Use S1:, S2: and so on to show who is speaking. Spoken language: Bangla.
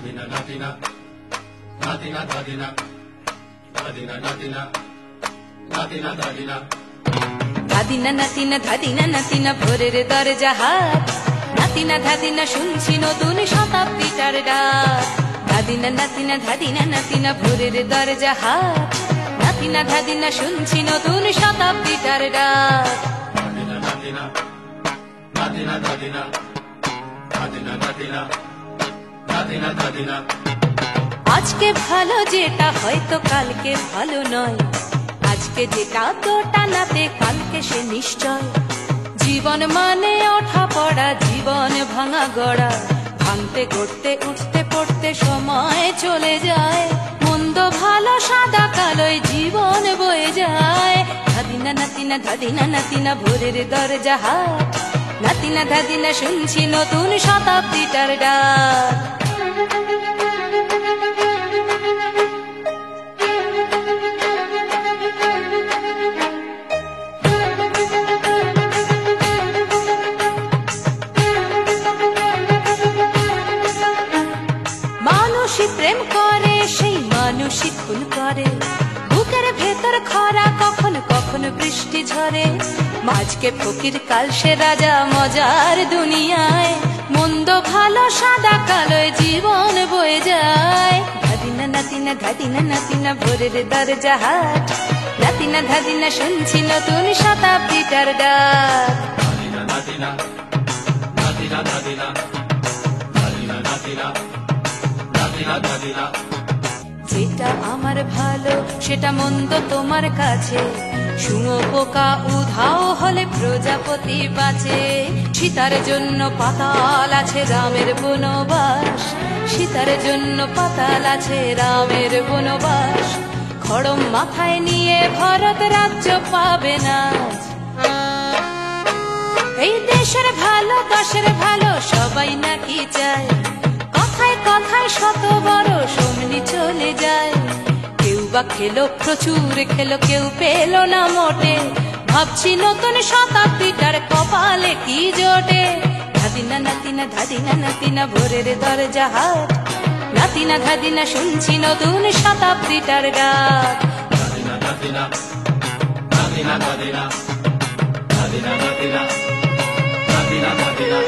S1: ধাদিনা নাতিনা ধাদিনা নাতিনা ভোরের দরজা হাত, নাতিনা ধাদিনা শুনছি নতুন শতাব্দীটার ডাক। ধাদিনা নাতিনা ধাদিনা নাতিনা ভোরের দরজা হাত, নাতিনা ধাদিনা শুনছি নতুন শতাব্দীটার ডাক। আজকে ভালো যেটা হয়তো কালকে ভালো নয়, আজকে যেটা তোটা নাতে কালকে সে নিশ্চয়। জীবন মানে ওঠা পড়া, জীবন ভাঙা গড়া, ভাঙতে গড়তে উঠতে পড়তে সময় চলে যায়। মন্দ ভালো সাদা কালোয় জীবন বয়ে যায়। ধাদিনা নাতিনা ধাদিনা নাতিনা ভোরের দরজা হাট, নাতিনা ধাদিনা শুনছি নতুন শতাব্দীটার ডাক। মানুষই প্রেম করে, সেই মানুষই খুন করে। বুকের ভেতর খরা, কখনো কখনো বৃষ্টি ঝরে। মাঝকে ফকির কাল সে রাজা মজার দুনিয়ায়। মন্দ ভালো সাদা কালোয় জীবন বয়ে যায়। ধাদিনা নাতিনা ধাদিনা নাতিনা ভোরের দরজা হাট, নাতিনা ধাদিনা শুনছি নতুন শতাব্দীটার ডাক। যেটা আমার ভালো সেটা মন্দ তোমার কাছে। শুঁয়োপোকা উধাও হলে প্রজাপতি বাঁচে। সীতার জন্য পাতাল আছে রামের বনবাস, সীতার জন্য পাতাল আছে রামের বনবাস। খড়ম মাথায় নিয়ে ভরত রাজ্য পাবে না। এই দেশের ভালো দশের ভালো সবাই নাকি চায়। কথায় কথায় শত বড় সমনি চলে যায়। কেউ বা খেলো প্রচুর খেলো, কেউ পেল না মোটে। ভাবছি নতুন শতাব্দীটার কপালে কি জোটে। ধাদিনা নাতিনা ধাদিনা নাতিনা ভোরের দরজা হাট, নাতিনা ধাদিনা শুনছি নতুন শতাব্দীটার ডাক।
S2: ধাদিনা ধাদিনা ধাদিনা ধাদিনা ধাদিনা ধাদিনা ধাদিনা ধাদিনা